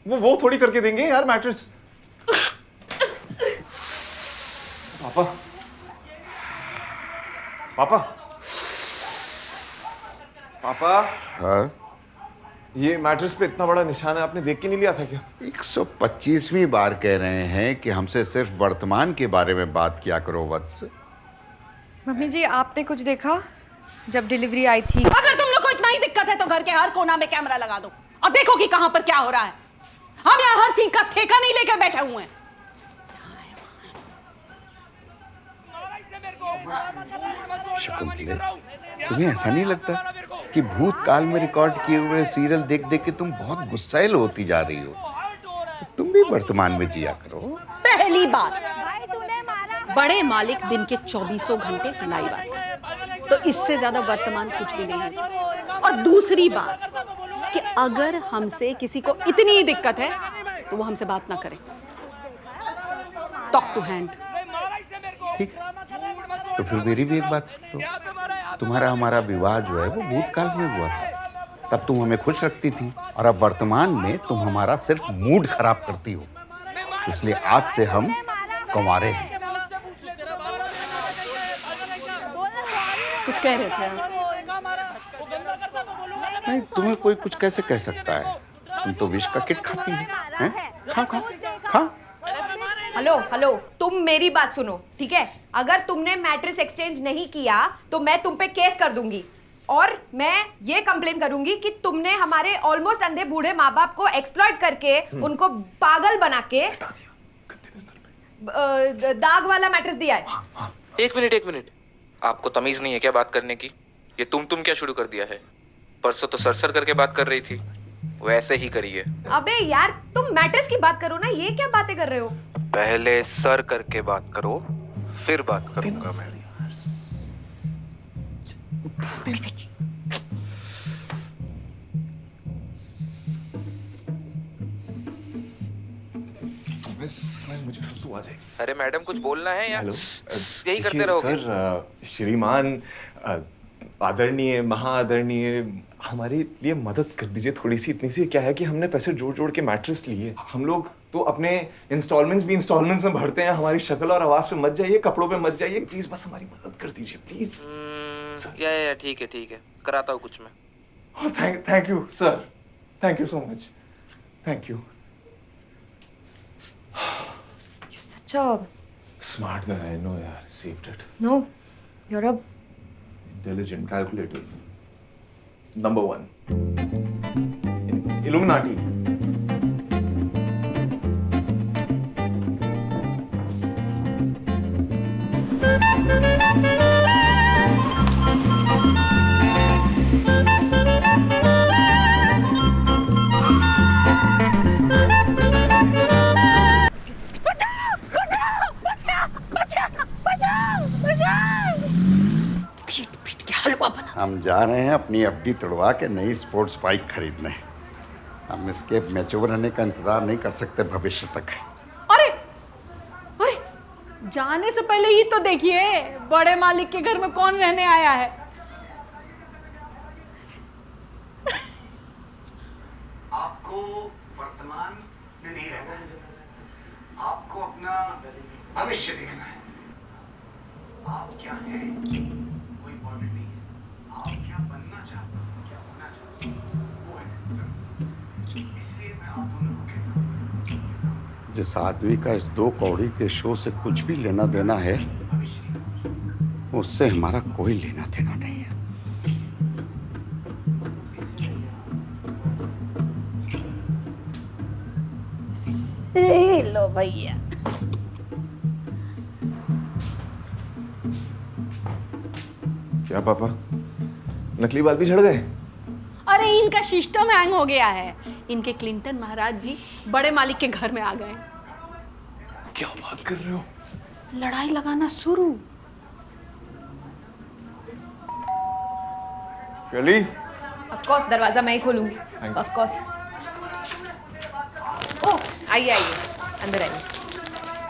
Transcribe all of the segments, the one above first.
वो थोड़ी करके देंगे यार मैट्रेस। पापा पापा पापा। हाँ? ये मैट्रेस पे इतना बड़ा निशान है, आपने देख के नहीं लिया था क्या? 125वीं बार कह रहे हैं कि हमसे सिर्फ वर्तमान के बारे में बात किया करो वत्स। मम्मी जी, आपने कुछ देखा जब डिलीवरी आई थी? अगर तुम लोग को इतना ही दिक्कत है तो घर के हर कोना में कैमरा लगा दो और देखो कि कहां पर क्या हो रहा है। हम यहाँ हर चीज का ठेका नहीं लेकर बैठे हुए हैं। शकुंतले, तुम्हें ऐसा नहीं लगता कि भूतकाल में रिकॉर्ड किए हुए सीरियल देख देख के तुम बहुत गुस्सैल होती जा रही हो? तुम भी वर्तमान में जिया करो। पहली बात, बड़े मालिक दिन के 24 घंटे हमारी बात है, तो इससे ज्यादा वर्तमान कुछ भी नहीं है। और दूसरी बात कि अगर हमसे किसी को इतनी ही दिक्कत है तो वो हमसे बात ना करे। Talk to hand. ठीक, तो फिर मेरी भी एक बात सुनो। तुम्हारा हमारा विवाह जो है वो भूतकाल में हुआ था, तब तुम हमें खुश रखती थी, और अब वर्तमान में तुम हमारा सिर्फ मूड खराब करती हो। इसलिए आज से हम कुंवारे हैं। कुछ कह रहे थे आप? नहीं, तुम्हें कोई कुछ कैसे कह सकता है? तुम तो विष का किट खाती हो, हैं? खाओ खाओ खाओ। हेलो हेलो, तुम मेरी बात सुनो, ठीक है? अगर तुमने मैट्रेस एक्सचेंज नहीं किया तो मैं तुम पे केस कर दूंगी, और मैं ये कंप्लेन करूंगी कि तुमने हमारे ऑलमोस्ट अंधे बूढ़े माँ बाप को एक्सप्लॉइट करके उनको पागल बना के दाग वाला मैट्रेस दिया है। एक मिनट, आपको तमीज नहीं है क्या बात करने की? ये तुम क्या शुरू कर दिया है? परसों तो सर करके बात कर रही थी, वैसे ही करिए। अबे यार, तुम मैट्रेस की बात करो ना, ये क्या बातें कर रहे हो? पहले सर करके बात करो, फिर बात करूंगा मैं। मुझे सुसु आ जाए। अरे मैडम, कुछ बोलना है या हेलो, यही करते रहोगे? सर, श्रीमान, आदरणीय, महाआदरणीय, हमारे लिए मदद कर दीजिए थोड़ी सी। इतनी सी क्या है कि हमने पैसे जोड़ जोड़ के मैट्रेस लिए। हम लोग तो अपने इंस्टॉलमेंट्स में भरते हैं। हमारी शक्ल और आवाज पे मत जाइए, कपड़ों पे मत जाइए, प्लीज बस हमारी मदद कर दीजिए प्लीज। या ठीक है, कराता हूँ कुछ मैं। Thank you sir, thank you so much, thank you. Such a Smart guy, I know यार, saved it. no, you're a Intelligent, calculative. Number 1. Illuminati. पीट के हलवा बना। हम जा रहे हैं अपनी एफडी तोड़वा के नई स्पोर्ट्स बाइक खरीदने। हम इसके मैच्योर रहने का इंतजार नहीं कर सकते भविष्य तक। अरे जाने से पहले ही तो देखिए बड़े मालिक के घर में कौन रहने आया है। आपको वर्तमान में नहीं रहना है, आपको अपना भविष्य देखना है। आप क्या हैं कोई इम्पोर्टेंट नहीं है, आप क्या बनना चाहते हो, क्या होना चाहते हो, वो है। इसलिए मैं आप दोनों को कहता हूँ, जिस आदमी का इस 2 कौड़ी के शो से कुछ भी लेना देना है, उससे हमारा कोई लेना देना नहीं है। लो भैया। क्या पापा, नकली बाल भी झड़ गए? अरे इनका सिस्टम हैंग हो गया है। इनके क्लिंटन महाराज जी बड़े मालिक के घर में आ गए। क्या बात कर रहे हो? लड़ाई लगाना शुरू। शैली, ऑफ कोर्स दरवाजा मैं ही खोलूंगी। Of course. ओह, आइए अंदर आइए।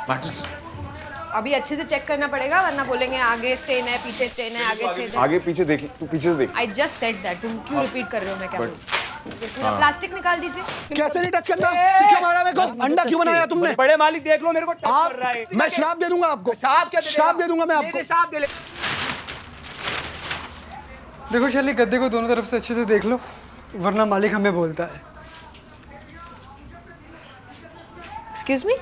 मैट्रेस अभी अच्छे से चेक करना पड़ेगा, वरना बोलेंगे आगे स्टेन है, पीछे स्टेन है, आगे छेद है। आगे पीछे देख, तू पीछे से देख। आई जस्ट सेड दैट, तुम क्यों रिपीट कर रहे हो मैं क्या बोलूं? ये पूरा प्लास्टिक निकाल दीजिए। कैसे नहीं टच करना? क्यों मारा मेरे को? अंडा क्यों बनाया तुमने? बड़े मालिक देख लो मेरे को टच आप कर रहा है। मैं श्राप दे दूंगा आपको। श्राप दे दूंगा मैं आपको। श्राप दे ले। देखो शैली, गद्दे को दोनों तरफ से अच्छे से देख लो, वरना मालिक हमें बोलता है। Excuse me?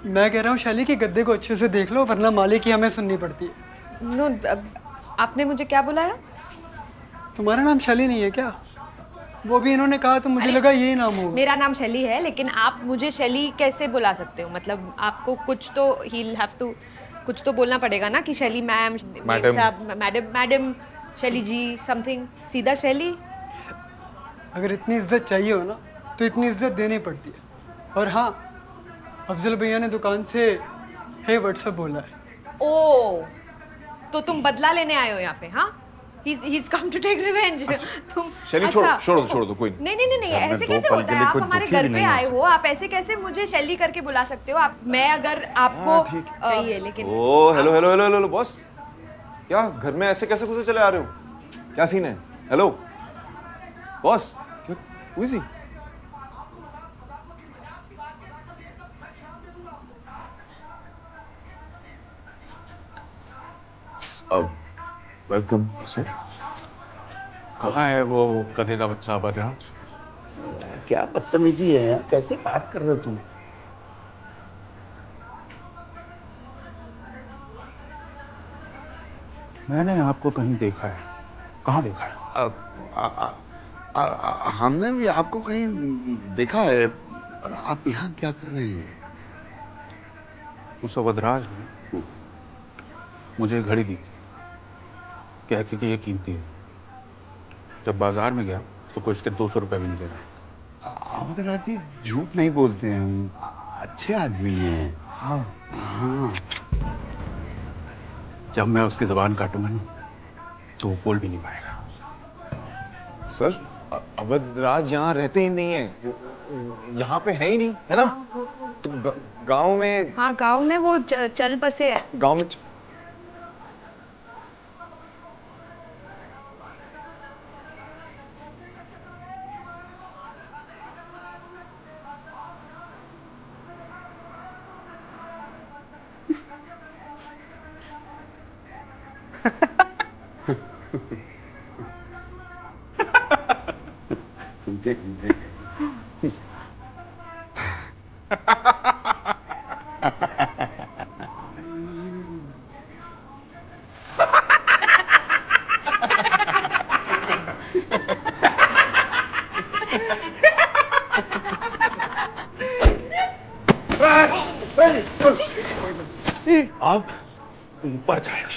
मैं कह रहा हूँ शैली कि गद्दे को अच्छे से देख लो, वरना मालिक ही हमें सुननी पड़ती है। नो, आपने मुझे क्या बुलाया? तुम्हारा नाम शैली नहीं है क्या? वो भी इन्होंने कहा तो मुझे लगा यही नाम होगा। मेरा नाम शैली है, लेकिन आप मुझे शैली कैसे बुला सकते हो? मतलब आपको कुछ तो he'll have to कुछ तो बोलना पड़ेगा ना कि शैली मैम, मैडम, शैली जी, समथिंग। सीधा शैली? अगर इतनी इज्जत चाहिए हो ना तो इतनी इज्जत देनी पड़ती है। और हाँ, अफजल भैया ने दुकान से हे व्हाट्सअप बोला है। ओ, तो तुम बदला लेने आए हो यहाँ पे? हाँ, he's come to take revenge। तुम शैली छोड़ दो कोई नहीं नहीं नहीं नहीं, यार, मैं ऐसे दो कैसे पल होता के है? लिए आप कोई हमारे दुखी घर भी पे नहीं आए हो हो, आप ऐसे कैसे मुझे शैली करके बुला सकते हो? आप, मैं अगर आपको चाहिए, लेकिन ओ हेलो बॉस, क्या घर में ऐसे कैसे घुसे चले आ रहे हो? क्या सीन है? हेलो बॉस, क्या हुई सी? Welcome sir. कहाँ है वो गधे का बच्चा बदराज? क्या बदतमीजी है यार, कैसे बात कर रहे हो तुम? मैंने आपको कहीं देखा है। कहाँ देखा है? हमने भी आपको कहीं देखा है, और आप यहाँ क्या कर रहे हैं? उस वदराज ने मुझे घड़ी दी थी, कहते कि ये कीमती है। जब बाजार में गया तो कोई इसके 200 रुपये भी नहीं दे रहा। अवधराज जी झूठ नहीं बोलते हैं, अच्छे आदमी हैं। हाँ हाँ। जब मैं उसकी जबान काटूंगा ना तो वो बोल भी नहीं पाएगा। सर, अवधराज यहाँ रहते ही नहीं है, यहाँ पे है ही नहीं, है ना? तो गांव में, हाँ गांव में वो चल बसे है। गांव में अब ऊपर जाएगा।